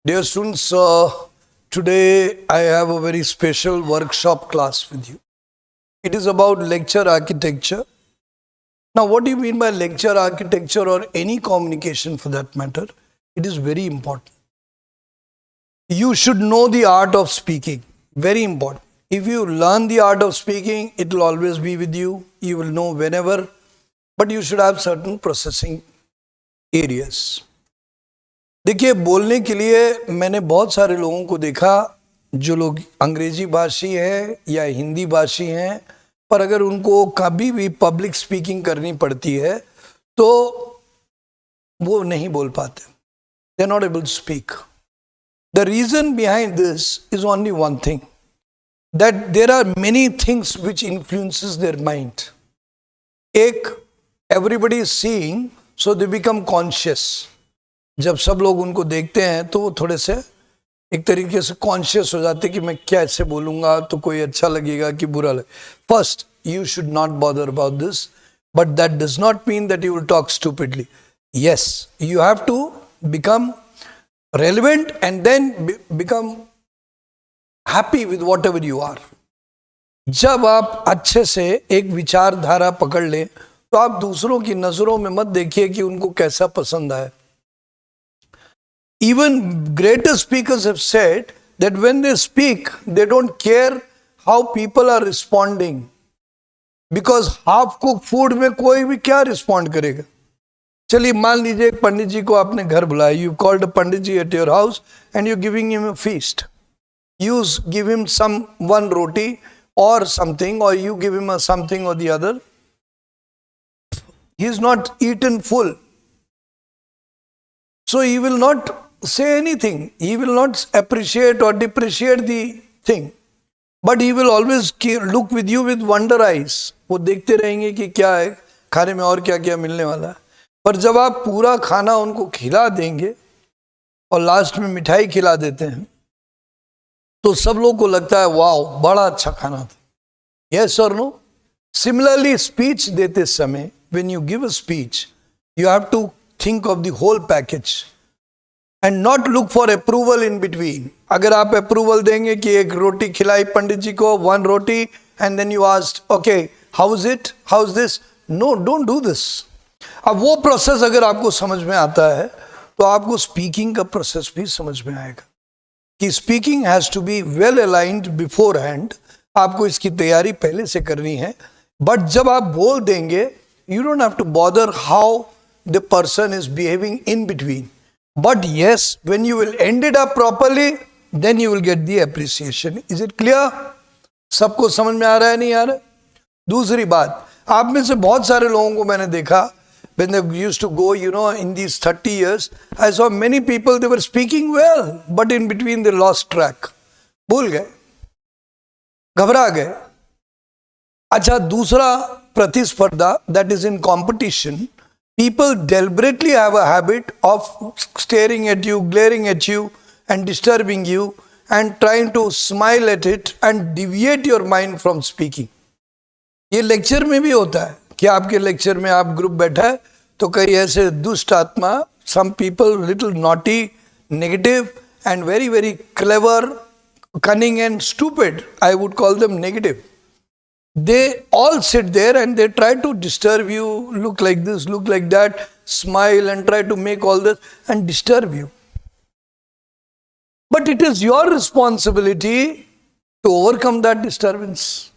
Dear students, today I have a very special workshop class with you. It is about lecture architecture. Now, what do you mean by lecture architecture or any communication for that matter? It is very important. You should know the art of speaking. Very important. If you learn the art of speaking, it will always be with you. You will know whenever. But you should have certain processing areas. देखिए, बोलने के लिए मैंने बहुत सारे लोगों को देखा जो लोग अंग्रेजी भाषी हैं या हिंदी भाषी हैं, पर अगर उनको कभी भी पब्लिक स्पीकिंग करनी पड़ती है तो वो नहीं बोल पाते. They are not able to speak. The reason behind this is only one thing, that there are many things which influences their mind. एक, everybody is seeing so they become conscious. जब सब लोग उनको देखते हैं तो वो थोड़े से एक तरीके से कॉन्शियस हो जाते कि मैं क्या ऐसे बोलूँगा तो कोई अच्छा लगेगा कि बुरा लगे. First, you should not bother about this, but that does not mean that you will talk stupidly. Yes, you have to become relevant and then become happy with whatever you are. जब आप अच्छे से एक विचारधारा पकड़ लें तो आप दूसरों की नजरों में मत देखिए कि उनको कैसा पसंद आए. Even greater speakers have said that when they speak, they don't care how people are responding. Because half cooked food में कोई भी क्या respond करेगा. चलिए मान लीजिए एक पंडित जी को आपने घर बुलाया. You called a Pandit ji at your house and you're giving him a feast. You give him one roti or something, or you give him a something or the other. He is not eaten full. So he will not say anything. He will not appreciate or depreciate the thing. But he will always look with you with wonder eyes. वो देखते रहेंगे कि क्या है खाने में और क्या क्या मिलने वाला है. पर जब आप पूरा खाना उनको खिला देंगे और लास्ट में मिठाई खिला देते हैं तो सब लोगों को लगता है वाओ बड़ा अच्छा खाना था. यस और नो. सिमिलरली स्पीच देते समय when you give a speech you have to think of the whole package and not look for approval in between. अगर आप approval देंगे कि एक रोटी खिलाई पंडित जी को, one roti, and then you asked, okay, how is it? How is this? No, don't do this. अब वो process अगर आपको समझ में आता है तो आपको स्पीकिंग का प्रोसेस भी समझ में आएगा कि speaking has to be well aligned beforehand. आपको इसकी तैयारी पहले से करनी है. बट जब आप बोल देंगे, you don't have to bother how the person is behaving in between. But yes, when you will end it up properly, then you will get the appreciation. Is it clear? सबको समझ में आ रहा है नहीं आ रहा है? दूसरी बात, आप में से बहुत सारे लोगों को मैंने देखा when they used to go, in these 30 years, I saw many people, they were speaking well, but in between they lost track. भूल गए, घबरा गए. अच्छा, दूसरा प्रतिस्पर्धा, that is in competition. People deliberately have a habit of staring at you, glaring at you, and disturbing you, and trying to smile at it and deviate your mind from speaking. ये lecture में भी होता है कि आपके lecture में आप group बैठा है तो कई ऐसे दुष्ट आत्मा, some people little naughty, negative, and very very clever, cunning and stupid. I would call them negative. They all sit there and they try to disturb you, look like this, look like that, smile and try to make all this and disturb you. But it is your responsibility to overcome that disturbance.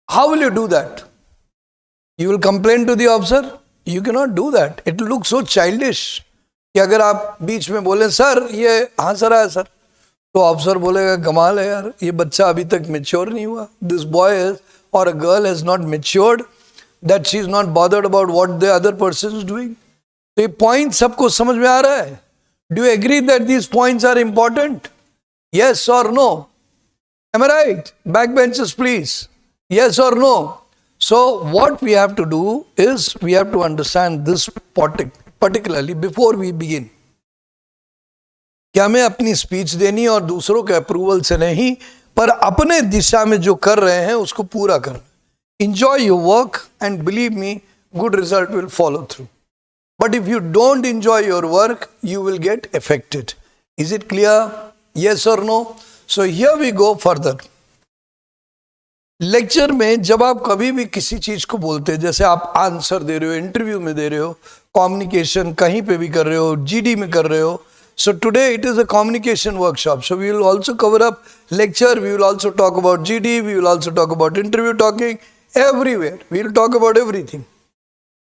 How will you do that? You will complain to the officer? You cannot do that. It will look so childish. कि अगर आप बीच में बोले sir ये हंस रहा है sir, तो ऑफिसर बोलेगा कमाल है यार, ये बच्चा अभी तक मेच्योर नहीं हुआ. This boy or a girl has not matured, that she is not bothered about what the other person is doing. तो ये point सबको समझ में आ रहा है? Do you agree that these points are important? Yes or no? Am I right? Backbenchers, please. Yes or no? So what we have to do is we have to understand this particularly before we begin. क्या हमें अपनी speech देनी और दूसरों के approval से नहीं, पर अपने दिशा में जो कर रहे हैं उसको पूरा करना. Enjoy your work and believe me, good result will follow through. But if you don't enjoy your work, you will get affected. Is it clear? Yes or no? So here we go further. Lecture में जब आप कभी भी किसी चीज को बोलते हैं, जैसे आप आंसर दे रहे हो, इंटरव्यू में दे रहे हो, कम्युनिकेशन कहीं पे भी कर रहे हो, जीडी में कर रहे हो, so today it is a communication workshop, so we will also cover up lecture, we will also talk about GD, we will also talk about interview talking, everywhere we will talk about everything.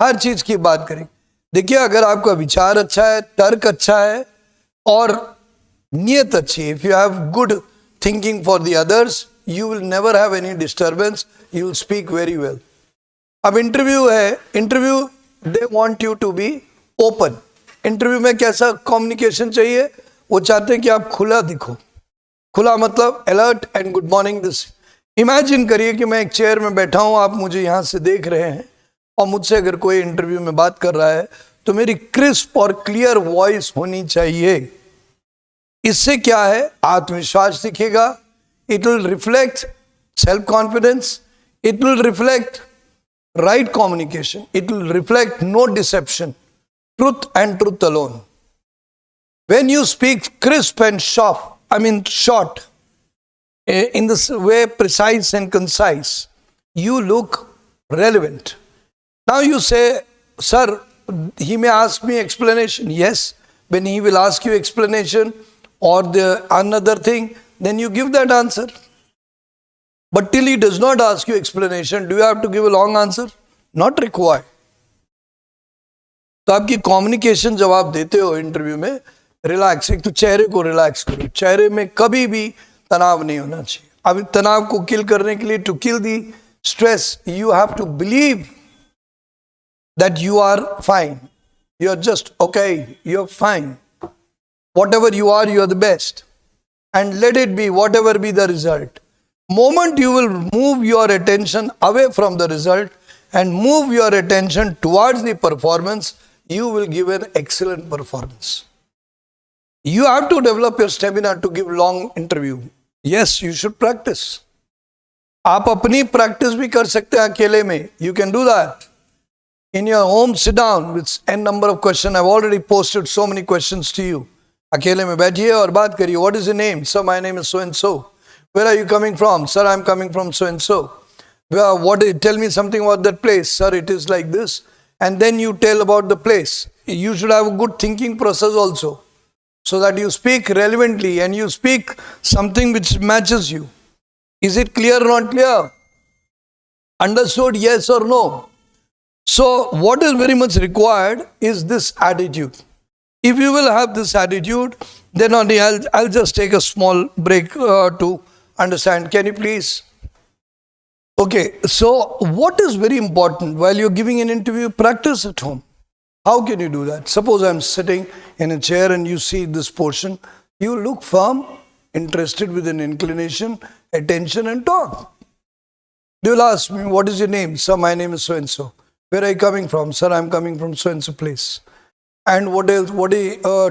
हर चीज की बात करें. देखिए, अगर आपका विचार अच्छा है, तर्क अच्छा है और नियत अच्छी है, if you have good thinking for the others, you will never have any disturbance, you will speak very well. अब इंटरव्यू है, interview they want you to be open. Interview में कैसा कम्युनिकेशन चाहिए? वो चाहते हैं कि आप खुला दिखो. खुला मतलब alert and good morning. This imagine करिए कि मैं एक चेयर में बैठा हूं, आप मुझे यहां से देख रहे हैं और मुझसे अगर कोई इंटरव्यू में बात कर रहा है तो मेरी क्रिस्प और क्लियर वॉइस होनी चाहिए. इससे क्या है? आत्मविश्वास दिखेगा. It will reflect self confidence. It will reflect right communication. It will reflect no deception, truth and truth alone. When you speak crisp and short, in this way, precise and concise, you look relevant. Now you say, sir, he may ask me explanation. Yes, when he will ask you explanation or the another thing, then you give that answer. But till he does not ask you explanation, do you have to give a long answer? Not required. तो आपकी communication जब आप देते हो interview में, relax, एक तो चेहरे को रिलैक्स करो. चेहरे में कभी भी तनाव नहीं होना चाहिए. अब तनाव को किल करने के लिए, to kill the stress, you have to believe that you are fine. You are just okay, you are fine. Whatever you are the best. And let it be, whatever be the result. Moment you will move your attention away from the result and move your attention towards the performance, you will give an excellent performance. You have to develop your stamina to give long interview. Yes, you should practice. आप अपनी practice भी कर सकते हैं अकेले में. You can do that. In your home, sit down with n number of questions. I've already posted so many questions to you. अकेले में बैठिए और बात करिए. What is your name? Sir, my name is so and so. Where are you coming from? Sir, I'm coming from so and so. Tell me something about that place. Sir, it is like this. And then you tell about the place. You should have a good thinking process also, so that you speak relevantly and you speak something which matches you. Is it clear or not clear? Understood? Yes or no? So what is very much required is this attitude. If you will have this attitude, then only I'll just take a small break to understand. Can you please? Okay, so what is very important while you're giving an interview? Practice at home. How can you do that? Suppose I'm sitting in a chair and you see this portion. You look firm, interested with an inclination, attention and talk. You will ask me, what is your name? Sir, my name is so and so. Where are you coming from? Sir, I'm coming from so and so place. And what else?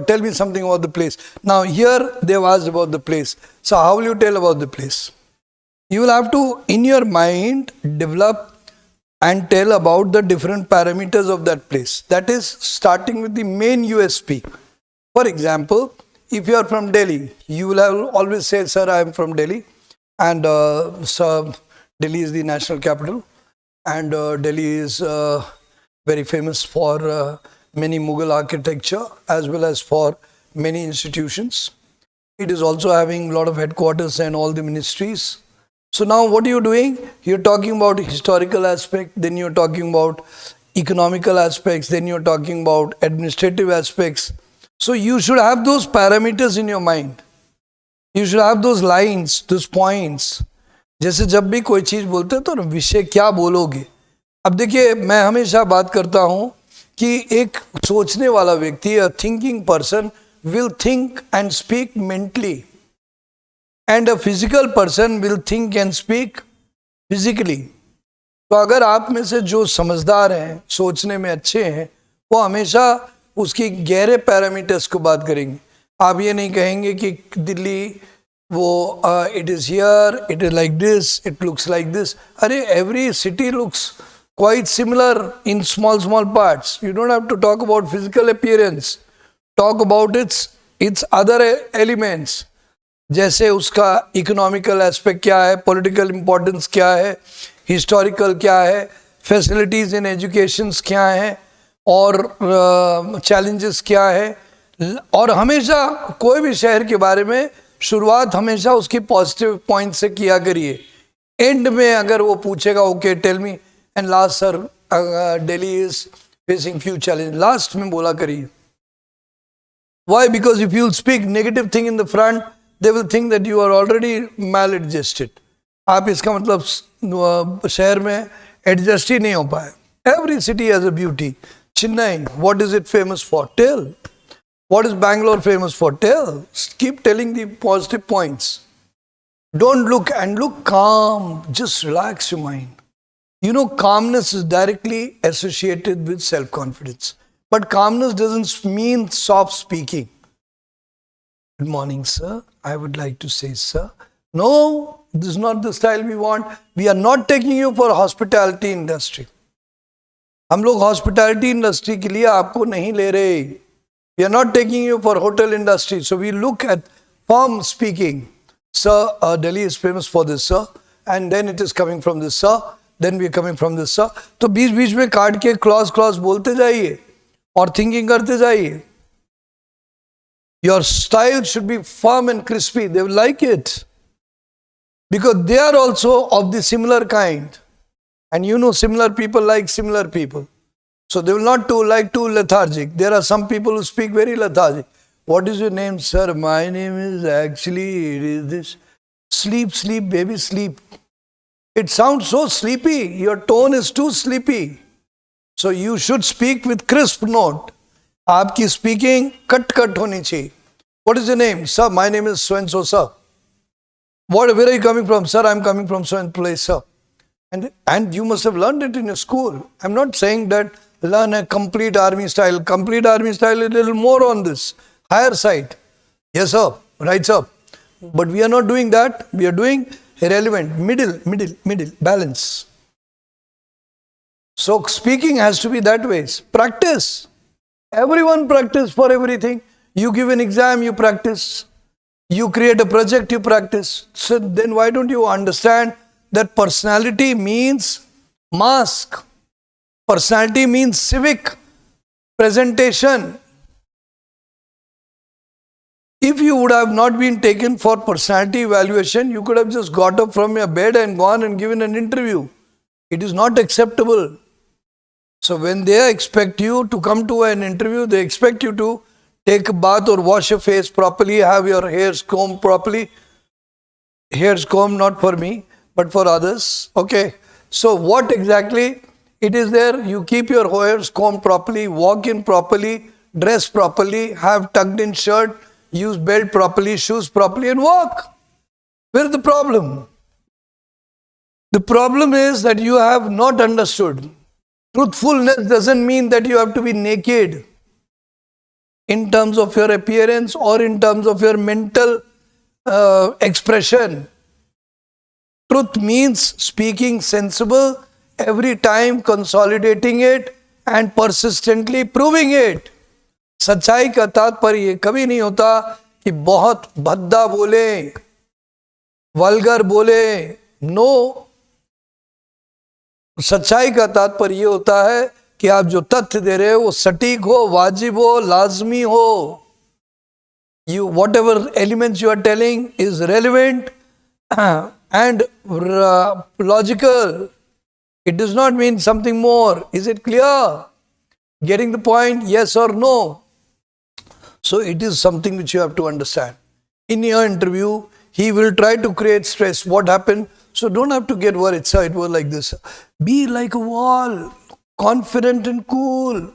Tell me something about the place. Now here they've asked about the place. So how will you tell about the place? You will have to, in your mind, develop and tell about the different parameters of that place. That is starting with the main USP. For example, if you are from Delhi, you will have always say, sir, I am from Delhi. And sir, Delhi is the national capital. And Delhi is very famous for many Mughal architecture as well as for many institutions. It is also having a lot of headquarters and all the ministries. So now what are you doing? You're talking about historical aspect, then you're talking about economical aspects, then you're talking about administrative aspects. So you should have those parameters in your mind. You should have those lines, those points. जैसे जब भी कोई चीज़ बोलते हैं तो विषय क्या बोलोगे. अब देखिए, मैं हमेशा बात करता हूँ कि एक सोचने वाला व्यक्ति, a thinking person will think and speak mentally, and a physical person will think and speak physically. तो अगर आप में से जो समझदार हैं, सोचने में अच्छे हैं, वो हमेशा उसकी गहरे पैरामीटर्स को बात करेंगे. आप ये नहीं कहेंगे कि दिल्ली वो it is here, it is like this, it looks like this. अरे every city looks quite similar in small parts. You don't have to talk about physical appearance. Talk about its it's other elements, जैसे उसका economical aspect क्या है, political importance क्या है, historical क्या है, facilities इन educations क्या हैं, और चैलेंजेस क्या है। और हमेशा कोई भी शहर के बारे में शुरुआत हमेशा उसकी पॉजिटिव पॉइंट से किया करिए। एंड में अगर वो पूछेगा okay tell me and last sir Delhi is facing few challenge, last में बोला करिए। Why? Because if you speak negative thing in the front, they will think that you are already maladjusted. आप इसका मतलब शहर में एडजस्ट ही नहीं हो पाए। Every city has a beauty. Chennai, what is it famous for? Tell. What is Bangalore famous for? Tell. Keep telling the positive points. Don't look and look calm. Just relax your mind. You know, calmness is directly associated with self-confidence. But calmness doesn't mean soft speaking. Good morning, sir. I would like to say, sir. No, this is not the style we want. We are not taking you for hospitality industry. हम लोग hospitality industry के लिए आपको नहीं ले रहे. We are not taking you for hotel industry. So we look at firm speaking. Sir, Delhi is famous for this, sir. And then it is coming from this, sir. Then we are coming from this, sir. तो बीच बीच में काट के clause बोलते जाइए और thinking करते जाइए। Your style should be firm and crispy. They will like it. Because they are also of the similar kind. And you know similar people like similar people. So they will not like too lethargic. There are some people who speak very lethargic. What is your name, sir? My name is actually, it is this. Sleep, sleep, baby, sleep. It sounds so sleepy. Your tone is too sleepy. So you should speak with crisp note. आपकी speaking cut होनी चाहिए. What is your name? Sir, my name is so and so, sir. Where are you coming from? Sir, I am coming from so and so place, sir. And you must have learned it in your school. I am not saying that learn a complete army style. Complete army style is a little more on this higher side. Yes, sir. Right, sir. But we are not doing that. We are doing relevant, middle, balance. So speaking has to be that way. Practice. Everyone practice for everything. You give an exam, you practice. You create a project, you practice. So then why don't you understand that personality means mask. Personality means civic presentation. If you would have not been taken for personality evaluation, you could have just got up from your bed and gone and given an interview. It is not acceptable. So when they expect you to come to an interview, they expect you to take a bath or wash your face properly, have your hairs combed properly. Hairs combed not for me, but for others. Okay. So what exactly it is there? You keep your hairs combed properly, walk in properly, dress properly, have tucked in shirt, use belt properly, shoes properly, and walk. Where is the problem? The problem is that you have not understood. Truthfulness doesn't mean that you have to be naked in terms of your appearance or in terms of your mental expression. Truth means speaking sensible every time, consolidating it and persistently proving it. सच्चाई का तात्पर्य ये कभी नहीं होता कि बहुत भद्दा बोले, वल्गर बोले. नो, सच्चाई का तात्पर्य ये होता है कि आप जो तथ्य दे रहे हो वो सटीक हो, वाजिब हो, लाजमी हो. You whatever elements you are telling is relevant and logical. It does not mean something more. Is it clear? Getting the point? Yes or no? So it is something which you have to understand. In your interview, he will try to create stress. What happened? So don't have to get worried. Sir, it was like this. Be like a wall, confident and cool,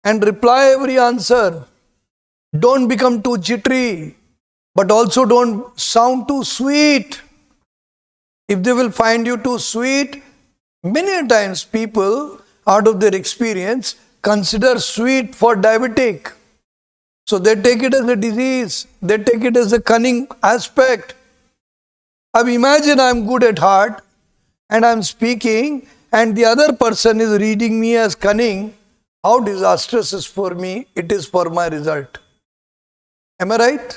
and reply every answer. Don't become too jittery, but also don't sound too sweet. If they will find you too sweet, many times people, out of their experience, consider sweet for diabetic. So they take it as a disease. They take it as a cunning aspect. Now imagine I'm good at heart and I'm speaking and the other person is reading me as cunning. How disastrous is for me, it is for my result. Am I right?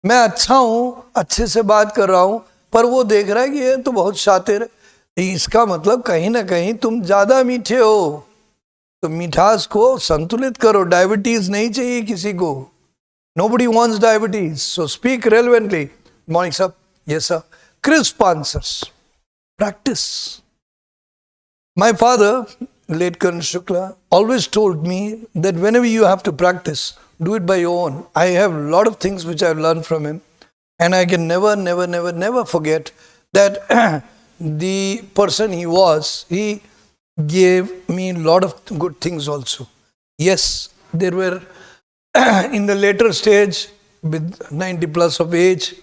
मैं अच्छा हूं, अच्छे से बात कर रहा हूं, पर वो देख रहा है कि ये तो बहुत शातिर है। इसका मतलब कहीं ना कहीं तुम ज्यादा मीठे हो। तो मिठास को संतुलित करो। डायबिटीज नहीं चाहिए किसी को। Nobody wants diabetes. So speak relevantly. Morning, sir. Yes, sir. Crisp answers. Practice. My father, late Karan Shukla, always told me that whenever you have to practice, do it by your own. I have a lot of things which I've learned from him, and I can never forget that the person he was, he gave me a lot of good things also. Yes, there were in the later stage with 90 plus of age,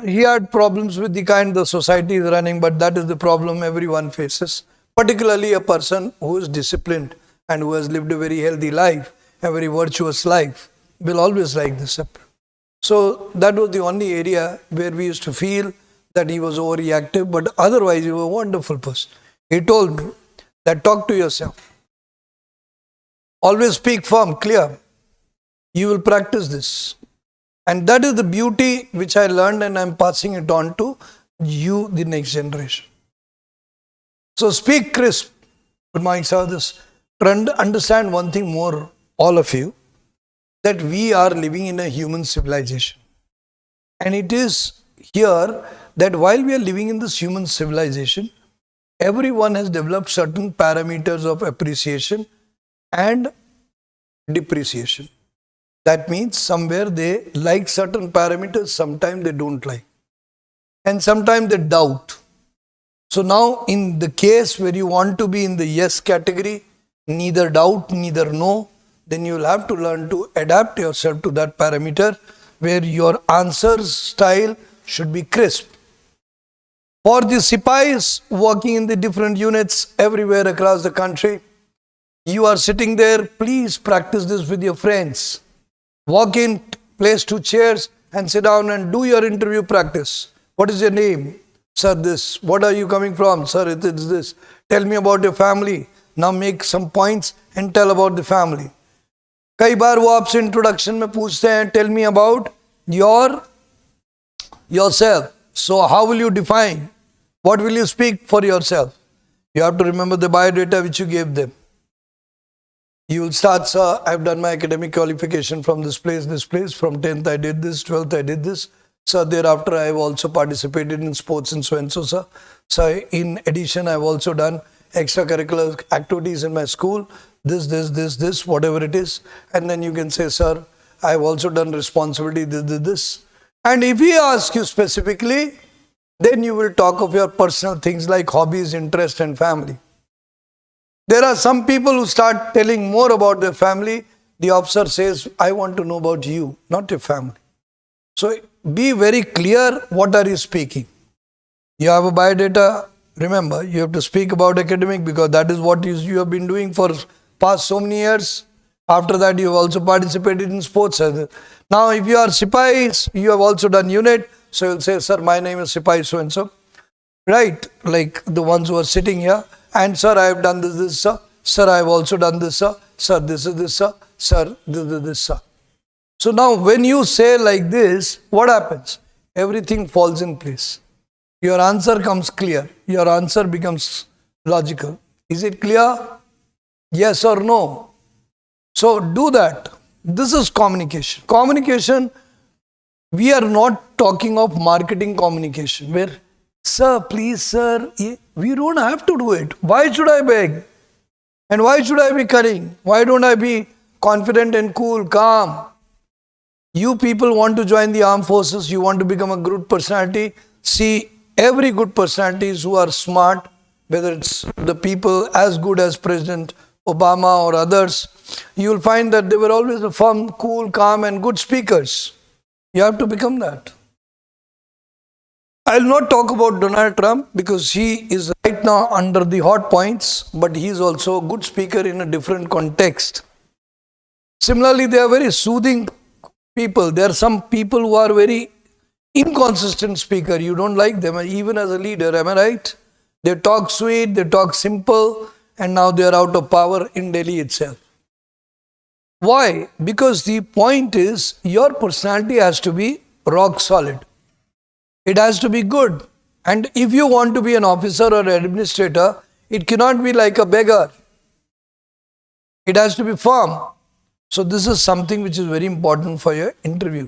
he had problems with the kind the society is running, but that is the problem everyone faces, particularly a person who is disciplined and who has lived a very healthy life, a very virtuous life, will always like this. So that was the only area where we used to feel that he was overreactive, but otherwise he was a wonderful person. He told me that talk to yourself. Always speak firm, clear. You will practice this. And that is the beauty which I learned, and I'm passing it on to you, the next generation. So speak crisp. Good morning, sir. Understand one thing more, all of you, that we are living in a human civilization. And it is here that while we are living in this human civilization, everyone has developed certain parameters of appreciation and depreciation. That means somewhere they like certain parameters, sometimes they don't like. And sometimes they doubt. So now in the case where you want to be in the yes category, neither doubt, neither no, then you will have to learn to adapt yourself to that parameter where your answer style should be crisp. For the Sipais working in the different units everywhere across the country, you are sitting there, please practice this with your friends. Walk in, place 2 chairs and sit down and do your interview practice. What is your name? Sir, this. What are you coming from? Sir, it is this. Tell me about your family. Now make some points and tell about the family. कई बार वो आपसे introduction में पूछते हैं, tell me about yourself. So how will you define? What will you speak for yourself? You have to remember the biodata which you gave them. You will start, sir, I've done my academic qualification from this place. From 10th I did this, 12th I did this. Sir, thereafter I have also participated in sports and so and so, sir. So in addition, I have also done extracurricular activities in my school. This, whatever it is. And then you can say, sir, I have also done responsibility, this. And if he asks you specifically, then you will talk of your personal things like hobbies, interest and family. There are some people who start telling more about their family. The officer says, I want to know about you, not your family. So be very clear what are you speaking. You have a biodata. Remember, you have to speak about academic because that is what you have been doing for past so many years. After that, you have also participated in sports. Now, if you are Sipais, you have also done unit. So you'll say, sir, my name is Sipai so and so. Right? Like the ones who are sitting here. And sir, I have done this, sir. Sir, I have also done this, sir. Sir, this is this, sir. Sir, this is this, sir. So now when you say like this, what happens? Everything falls in place. Your answer comes clear. Your answer becomes logical. Is it clear? Yes or no? So do that. This is communication. Communication, we are not talking of marketing communication where, sir, please, sir, we don't have to do it. Why should I beg? And why should I be cunning? Why don't I be confident and cool, calm? You people want to join the armed forces, you want to become a good personality. See, every good personalities who are smart, whether it's the people as good as President Obama or others, you will find that they were always firm, cool, calm and good speakers. You have to become that. I'll not talk about Donald Trump because he is right now under the hot points, but he is also a good speaker in a different context. Similarly, they are very soothing people. There are some people who are very inconsistent speaker. You don't like them, even as a leader. Am I right? They talk sweet, they talk simple, and now they are out of power in Delhi itself. Why? Because the point is your personality has to be rock solid. It has to be good. And if you want to be an officer or an administrator, it cannot be like a beggar. It has to be firm. So this is something which is very important for your interview.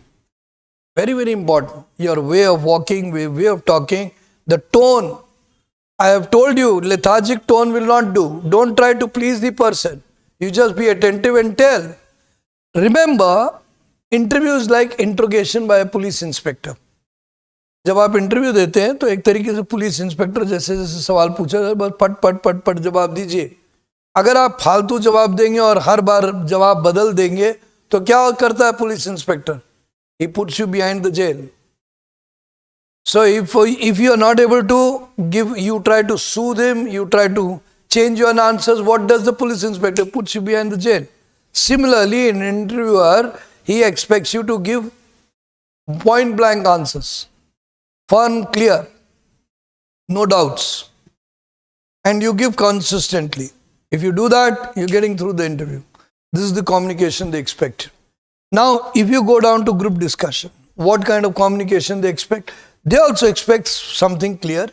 Very, very important. Your way of walking, way of talking, the tone. I have told you, lethargic tone will not do. Don't try to please the person. You just be attentive and tell. Remember, interview is like interrogation by a police inspector. जब आप interview देते हैं तो एक तरीके से police inspector जैसे जैसे सवाल पूछा जाए बस पट पट पट पट जवाब दीजिए. अगर आप फालतू जवाब देंगे और हर बार जवाब बदल देंगे तो क्या करता है police inspector? He puts you behind the jail. So if you are not able to give, you try to soothe him, you try to change your answers, what does the police inspector? Puts you behind the jail. Similarly, an interviewer, he expects you to give point blank answers. Firm, clear, no doubts. And you give consistently. If you do that, you're getting through the interview. This is the communication they expect. Now, if you go down to group discussion, what kind of communication they expect? They also expect something clear.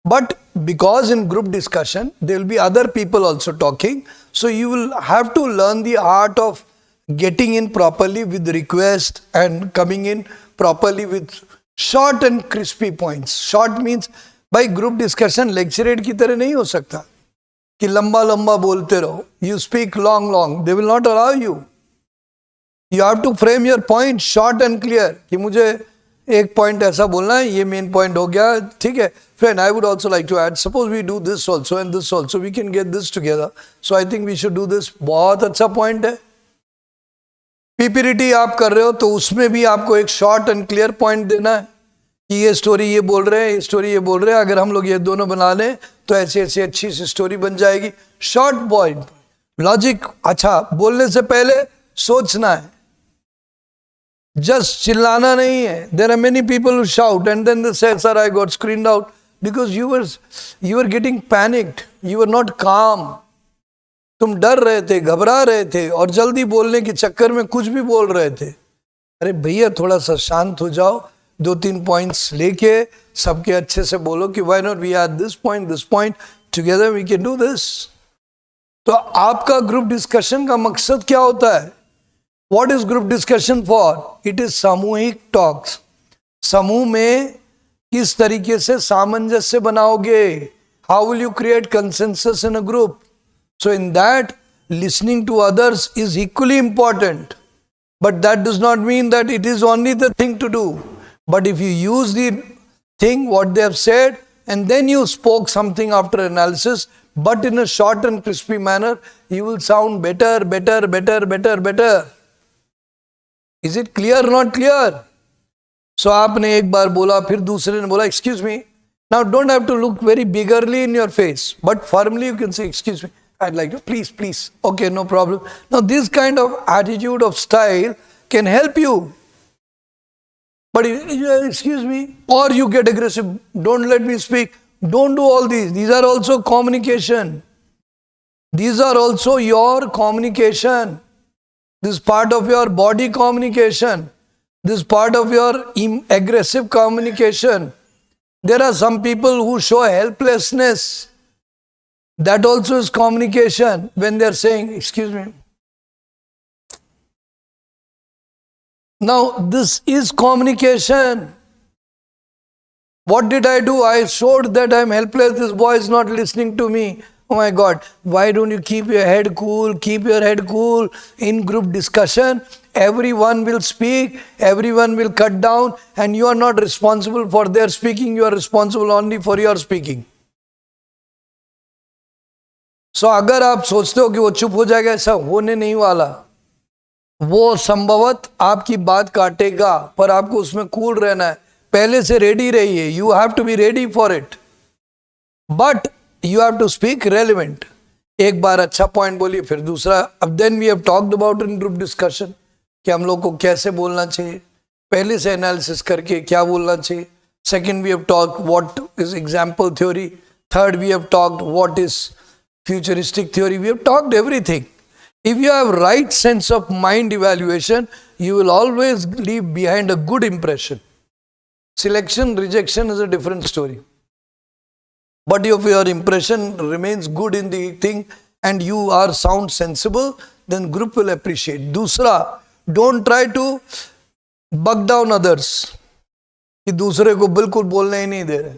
But because in group discussion, there will be other people also talking. So you will have to learn the art of getting in properly with request and coming in properly with short and crispy points. Short means by group discussion lecturate की तरह नहीं हो सकता कि लंबा लंबा बोलते रहो. You speak long. They will not allow you. You have to frame your point short and clear कि मुझे एक पॉइंट ऐसा बोलना है, ये मेन पॉइंट हो गया, ठीक है. Friend, I would also like to add, suppose we do this also and this also, we can get this together. So I think we should do this. बहुत अच्छा पॉइंट है. पीपीटी आप कर रहे हो तो उसमें भी आपको एक शॉर्ट एंड क्लियर पॉइंट देना है कि ये स्टोरी ये बोल रहे हैं, ये स्टोरी ये बोल रहे हैं. अगर हम लोग ये दोनों बना लें तो ऐसी ऐसी अच्छी सी स्टोरी बन जाएगी. Short point, logic. अच्छा, बोलने से पहले सोचना है, just चिल्लाना नहीं है. There are many people who shout and then they say, sir, I got screened out because you were getting panicked. You were not calm. तुम डर रहे थे, घबरा रहे थे और जल्दी बोलने के चक्कर में कुछ भी बोल रहे थे. अरे भैया थोड़ा सा शांत हो जाओ, 2-3 पॉइंट्स लेके सबके अच्छे से बोलो कि why not we add this point, together we can do this. तो आपका ग्रुप डिस्कशन का मकसद क्या होता है? What is group discussion for? It is सामूहिक talks. समूह में किस तरीके से सामंजस्य बनाओगे? How will you create consensus in a group? So in that, listening to others is equally important. But that does not mean that it is only the thing to do. But if you use the thing, what they have said, and then you spoke something after analysis, but in a short and crispy manner, you will sound better. Is it clear or not clear? So आपने एक बार बोला, फिर दूसरे ने बोला, excuse me. Now don't have to look very biggerly in your face, but firmly you can say, excuse me, I'd like to, please. Okay, no problem. Now this kind of attitude of style can help you. But excuse me, or you get aggressive, don't let me speak. Don't do all these. These are also communication. These are also your communication. This is part of your body communication. This is part of your aggressive communication. There are some people who show helplessness. That also is communication when they are saying, excuse me. Now, this is communication. What did I do? I showed that I am helpless. This boy is not listening to me. Oh my God, why don't you keep your head cool? Keep your head cool. In group discussion, everyone will speak, everyone will cut down, and you are not responsible for their speaking, you are responsible only for your speaking. So अगर आप सोचते हो कि वो चुप हो जाएगा, ऐसा होने नहीं वाला. वो संभवत आपकी बात काटेगा, पर आपको उसमें कूल रहना है. पहले से रेडी रहिए. You have to be ready for it. But you have to speak relevant. एक बार अच्छा पॉइंट बोलिए, फिर दूसरा. अब then we have talked about in group discussion कि हम लोग को कैसे बोलना चाहिए, पहले से एनालिसिस करके क्या बोलना चाहिए. Second, we have talked what is example theory. Third, we have talked what is futuristic theory. We have talked everything. If you have right sense of mind evaluation, you will always leave behind a good impression. Selection, rejection is a different story. But if your impression remains good in the thing and you are sound sensible, then group will appreciate. Dusra, don't try to buck down others. कि दूसरे को बिल्कुल बोलने ही नहीं दे रहे.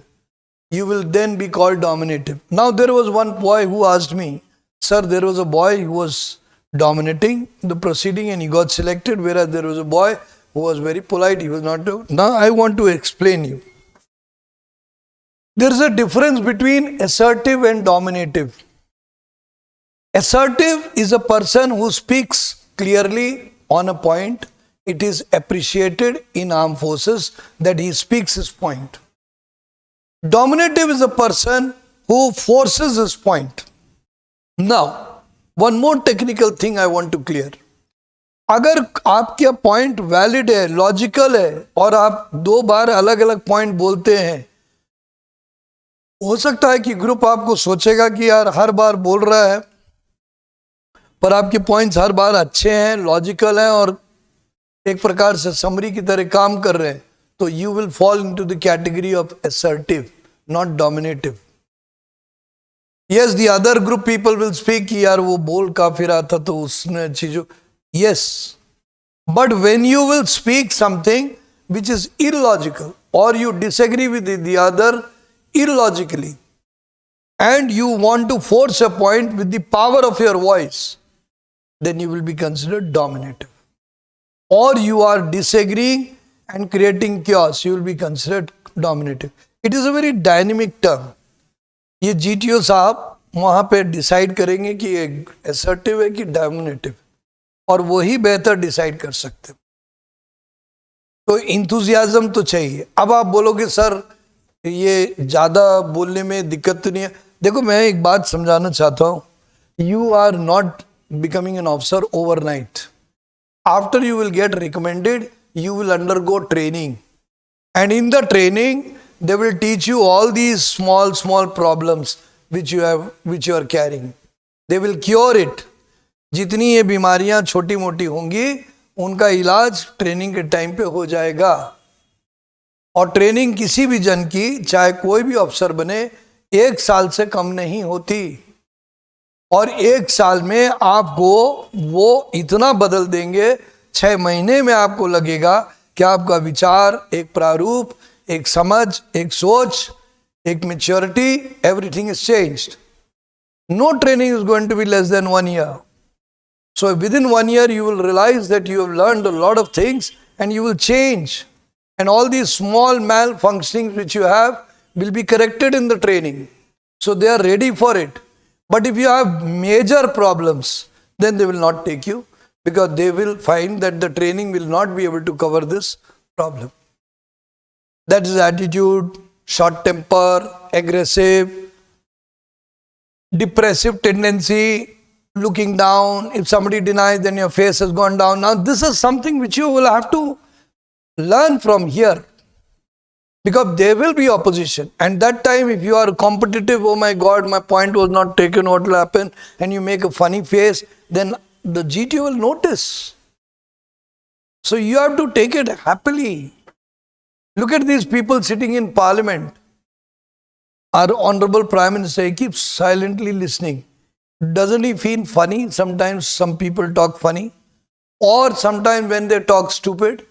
You will then be called dominative. Now there was one boy who asked me, sir, there was a boy who was dominating the proceeding and he got selected, whereas there was a boy who was very polite, he was not. Now I want to explain you. There is a difference between assertive and dominative. Assertive is a person who speaks clearly on a point. It is appreciated in armed forces that he speaks his point. Dominative is a person who forces his point. Now, one more technical thing I want to clear. अगर आपका point valid है, logical है और आप दो बार अलग अलग point बोलते हैं, हो सकता है कि ग्रुप आपको सोचेगा कि यार हर बार बोल रहा है, पर आपके पॉइंट्स हर बार अच्छे हैं, लॉजिकल हैं और एक प्रकार से समरी की तरह काम कर रहे हैं, तो you will fall into the category of assertive, not dominative. Yes, the other group people will speak कि यार वो बोल काफी रहा था तो उसने चीजों. Yes, but when you will speak something which is illogical or you disagree with the other illogically and you want to force a point with the power of your voice, then you will be considered dominative. Or you are disagreeing and creating chaos, you will be considered dominative. It is a very dynamic term. ये GTO साहब वहाँ पे decide करेंगे कि ये assertive है कि dominative, और वही बेहतर डिसाइड कर सकते. तो इंथुजियाज्म तो चाहिए. अब आप बोलोगे सर ये ज़्यादा बोलने में दिक्कत तो नहीं है. देखो मैं एक बात समझाना चाहता हूँ. You are not becoming an officer overnight. After you will get recommended, you will undergo training. And in the training, they will teach you all these small problems which you are carrying. They will cure it. जितनी ये बीमारियां छोटी मोटी होंगी उनका इलाज training के time पे हो जाएगा. और ट्रेनिंग किसी भी जन की, चाहे कोई भी अफसर बने, 1 साल से कम नहीं होती. और 1 साल में आपको वो इतना बदल देंगे, 6 महीने में आपको लगेगा कि आपका विचार, एक प्रारूप, एक समझ, एक सोच, एक maturity, everything is changed. No training is going to be less than 1 year. So within 1 year you will realize that you have learned a lot of things and you will change. And all these small malfunctionings which you have will be corrected in the training. So they are ready for it. But if you have major problems, then they will not take you because they will find that the training will not be able to cover this problem. That is attitude, short temper, aggressive, depressive tendency, looking down. If somebody denies, then your face has gone down. Now this is something which you will have to learn from here, because there will be opposition, and that time if you are competitive, oh my god, my point was not taken, what will happen, and you make a funny face, then the GTO will notice. So you have to take it happily. Look at these people sitting in parliament. Our honorable Prime Minister, he keeps silently listening. Doesn't he feel funny? Sometimes some people talk funny, or sometimes when they talk stupid,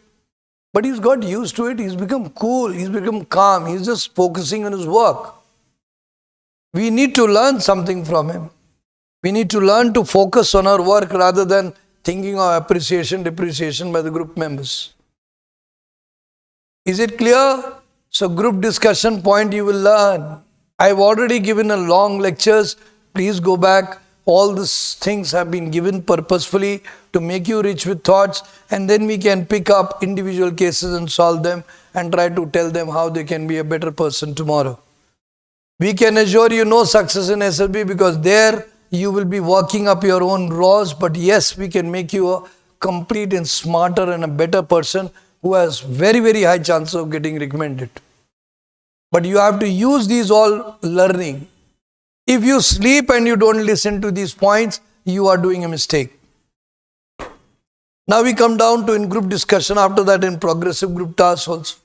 but he's got used to it. He's become cool, he's become calm, he's just focusing on his work. We need to learn something from him. We need to learn to focus on our work rather than thinking of appreciation, depreciation by the group members. Is it clear? So group discussion point you will learn. I've already given a long lectures. Please go back. All these things have been given purposefully to make you rich with thoughts, and then we can pick up individual cases and solve them and try to tell them how they can be a better person tomorrow. We can assure you no success in SLB because there you will be working up your own laws, but yes, we can make you a complete and smarter and a better person who has very, very high chance of getting recommended. But you have to use these all learning. If you sleep and you don't listen to these points, you are doing a mistake. Now we come down to in group discussion, after that in progressive group tasks also.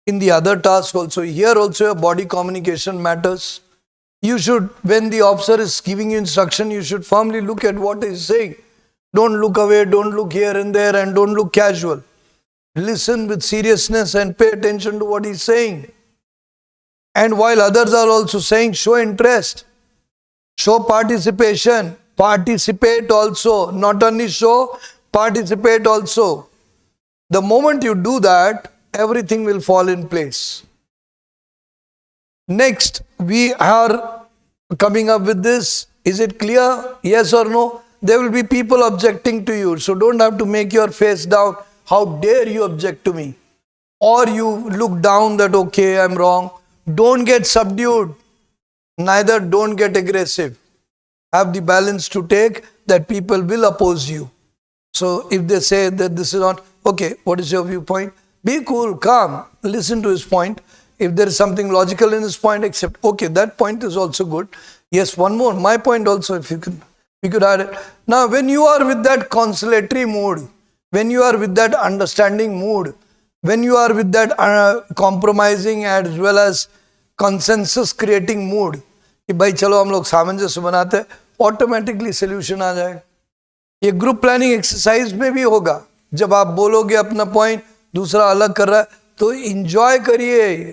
In the other tasks also, here also your body communication matters. You should, when the officer is giving you instruction, you should firmly look at what he is saying. Don't look away, don't look here and there, and don't look casual. Listen with seriousness and pay attention to what he is saying. And while others are also saying, show interest, show participation, participate also, not only show, participate also. The moment you do that, everything will fall in place. Next, we are coming up with this. Is it clear? Yes or no? There will be people objecting to you. So don't have to make your face down. How dare you object to me? Or you look down that, okay, I'm wrong. Don't get subdued. Neither don't get aggressive. Have the balance to take that people will oppose you. So if they say that this is not, okay, what is your viewpoint? Be cool, calm, listen to his point. If there is something logical in his point, accept, okay, that point is also good. Yes, one more, my point also, if you can, we could add it. Now, when you are with that conciliatory mood, when you are with that understanding mood, when you are with that compromising as well as consensus creating mood, कि भाई चलो हम लोग सामंजस्य बनाते हैं, automatically solution आ जाएगा. ये ग्रुप प्लानिंग एक्सरसाइज में भी होगा. जब आप बोलोगे अपना पॉइंट, दूसरा अलग कर रहा है, तो एंजॉय करिए.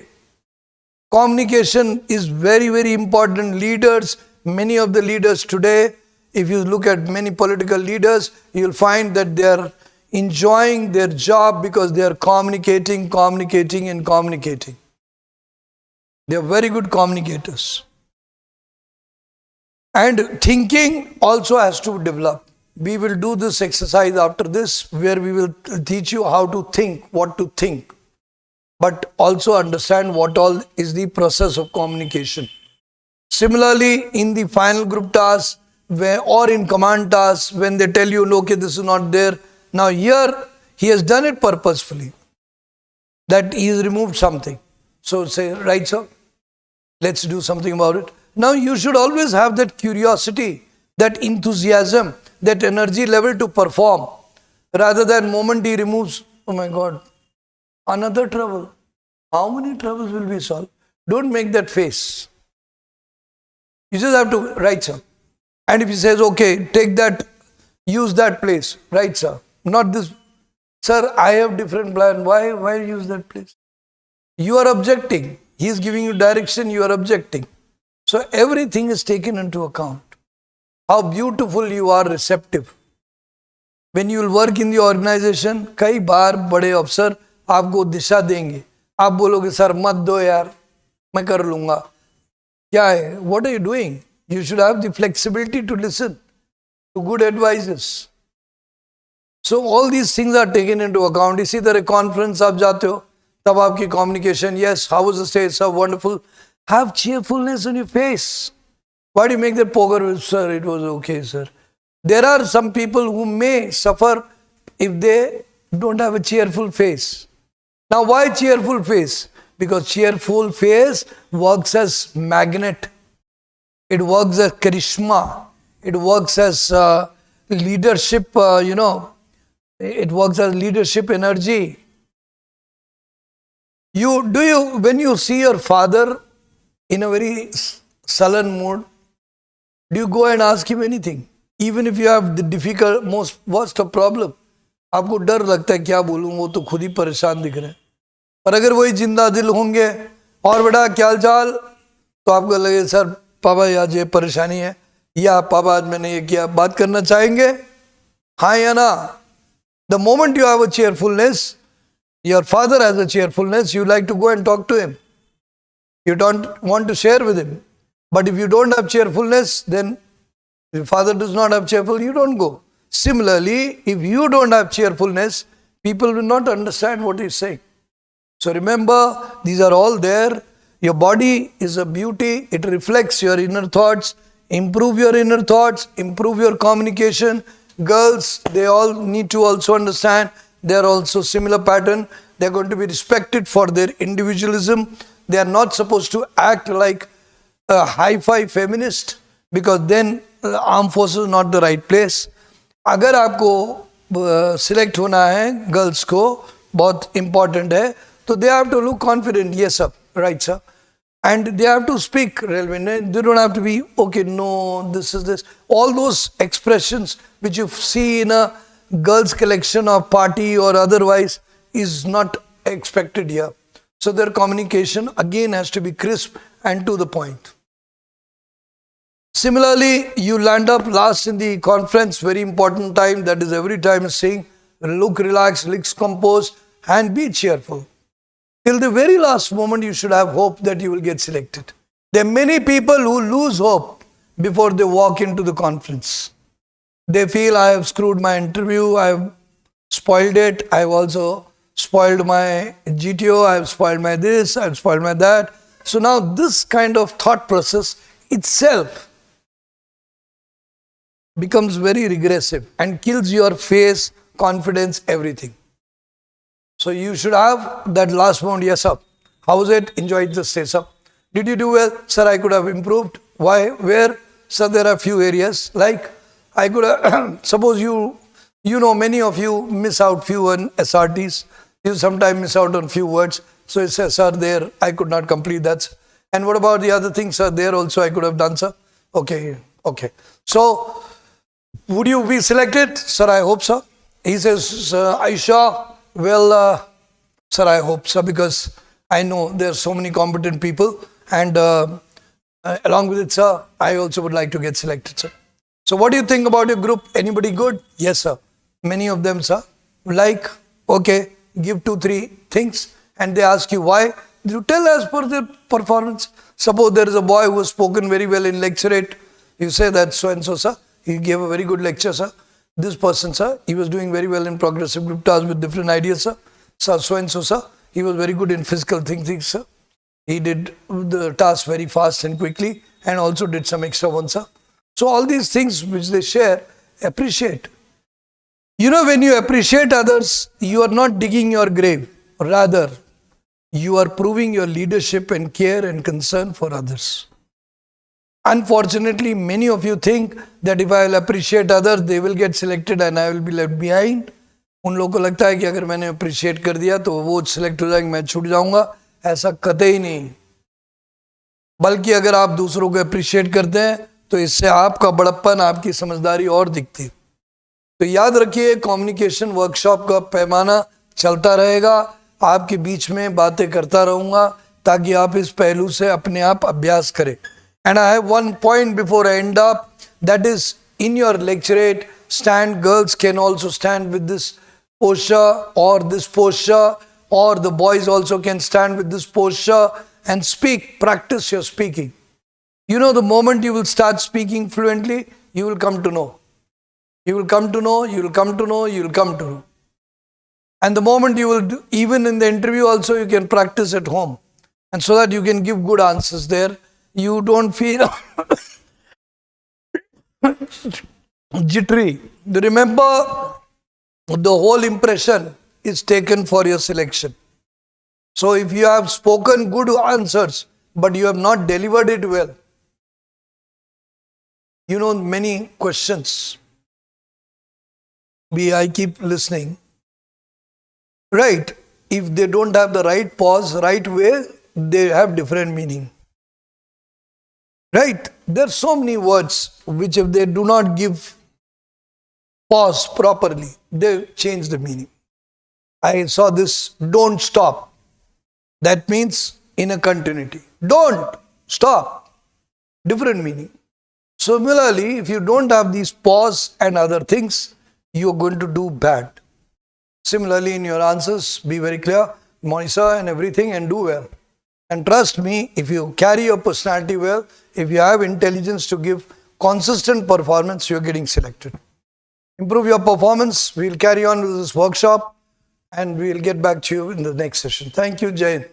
Communication is very very important. Leaders, many of the leaders today, if you look at many political leaders, you will find that they are enjoying their job because they are communicating. They are very good communicators. And thinking also has to develop. We will do this exercise after this, where we will teach you how to think, what to think, but also understand what all is the process of communication. Similarly, in the final group tasks or in command tasks, when they tell you, okay, this is not there. Now here, he has done it purposefully, that he has removed something. So say, right sir, let's do something about it. Now you should always have that curiosity, that enthusiasm, that energy level to perform, rather than moment he removes, oh my God, another trouble. How many troubles will be solved? Don't make that face. You just have to, right sir. And if he says, okay, take that, use that place, right sir, not this. Sir, I have different plan. Why use that place? You are objecting. He is giving you direction, you are objecting. So everything is taken into account. How beautiful you are receptive. When you will work in the organization, कई बार बड़े अफसर आपको दिशा देंगे. आप बोलोगे sir मत दो यार, मैं कर लूँगा. क्या है? What are you doing? You should have the flexibility to listen to good advices. So all these things are taken into account. इसी तरह conference आप जाते हो, तब आपकी communication, yes, how was the stage, so wonderful. Have cheerfulness on your face. Why do you make that poker? Sir, it was okay, sir. There are some people who may suffer if they don't have a cheerful face. Now, why cheerful face? Because cheerful face works as magnet. It works as charisma. It works as leadership, it works as leadership energy. When you see your father in a very sullen mood, do you go and ask him anything? Even if you have the difficult, worst of problem, आपको डर लगता है क्या बोलूं, वो तो खुद ही परेशान दिख रहे हैं. पर अगर वही जिंदा दिल होंगे, और बेटा क्या हाल चाल, तो आपको लगे सर पापा आज ये परेशानी है, या पापा आज मैंने ये किया, बात करना चाहेंगे, हाँ या ना. The moment you have a cheerfulness, your father has a cheerfulness, you like to go and talk to him. You don't want to share with him. But if you don't have cheerfulness, then if father does not have cheerful, you don't go. Similarly, if you don't have cheerfulness, people will not understand what he's saying. So remember, these are all there. Your body is a beauty. It reflects your inner thoughts. Improve your inner thoughts. Improve your communication. Girls, they all need to also understand. They are also similar pattern. They are going to be respected for their individualism. They are not supposed to act like a hi-fi feminist, because then armed forces is not the right place. अगर आपको select होना है girls को, बहुत important है, तो they have to look confident, ये सब right sir, and they have to speak railway. They don't have to be, okay, no, this is this. All those expressions which you see in a girls collection or party or otherwise is not expected here. So their communication again has to be crisp and to the point. Similarly, you land up last in the conference, very important time, that is every time saying, look relaxed, look composed and be cheerful. Till the very last moment, you should have hope that you will get selected. There are many people who lose hope before they walk into the conference. They feel, I have screwed my interview, I have spoiled it, I have also spoiled my GTO, I have spoiled my this, I have spoiled my that. So now this kind of thought process itself becomes very regressive and kills your face, confidence, everything. So you should have that last moment, yes sir. How was it? Enjoyed the stay, sir. Did you do well? Sir, I could have improved. Why? Where? Sir, there are few areas. Like, I could have, suppose you know, many of you miss out few on SRTs. You sometimes miss out on few words. So it says, sir, there, I could not complete that. And what about the other things, sir? There also I could have done, sir. Okay. So, would you be selected? Sir, I hope so. He says, sir, Aisha, well, sir, I hope so, because I know there are so many competent people, and along with it, sir, I also would like to get selected, sir. So what do you think about your group? Anybody good? Yes, sir. Many of them, sir. Like, okay, give 2-3 things, and they ask you why. You tell as per their performance. Suppose there is a boy who has spoken very well in lecturate. You say that so-and-so, sir, he gave a very good lecture, sir. This person, sir, he was doing very well in progressive group tasks with different ideas, sir. Sir, so-and-so, sir, he was very good in physical thinking, sir. He did the task very fast and quickly, and also did some extra ones, sir. So all these things which they share, appreciate. You know, when you appreciate others, you are not digging your grave. Rather, you are proving your leadership and care and concern for others. Unfortunately, many of you think that if I will appreciate others, they will get selected and I will be left behind. उन लोगों को लगता है कि अगर मैंने appreciate कर दिया तो वो select हो जाएंगे, मैं छूट जाऊंगा. ऐसा कतई नहीं. बल्कि अगर आप दूसरों को appreciate करते हैं तो इससे आपका बड़प्पन, आपकी समझदारी और दिखती. तो याद रखिए, कम्युनिकेशन वर्कशॉप का पैमाना चलता रहेगा. आपके बीच में बातें करता रहूंगा ताकि आप इस पहलू से अपने आप अभ्यास करें. And I have one point before I end up, that is, in your lecturate stand, girls can also stand with this posture or this posture, or the boys also can stand with this posture and speak, practice your speaking. You know, the moment you will start speaking fluently, you will come to know. You will come to know, you will come to know, you will come to know. And the moment you will do, even in the interview also, you can practice at home. And so that you can give good answers there. You don't feel jittery. Remember, the whole impression is taken for your selection. So if you have spoken good answers, but you have not delivered it well, you know, many questions. I keep listening. Right? If they don't have the right pause, right way, they have different meaning. Right? There are so many words which if they do not give pause properly, they change the meaning. I saw this, don't stop. That means in a continuity. Don't stop. Different meaning. Similarly, if you don't have these pause and other things, you are going to do bad. Similarly, in your answers, be very clear, monitor and everything, and do well. And trust me, if you carry your personality well, if you have intelligence to give consistent performance, you are getting selected. Improve your performance. We will carry on with this workshop and we will get back to you in the next session. Thank you, Jai.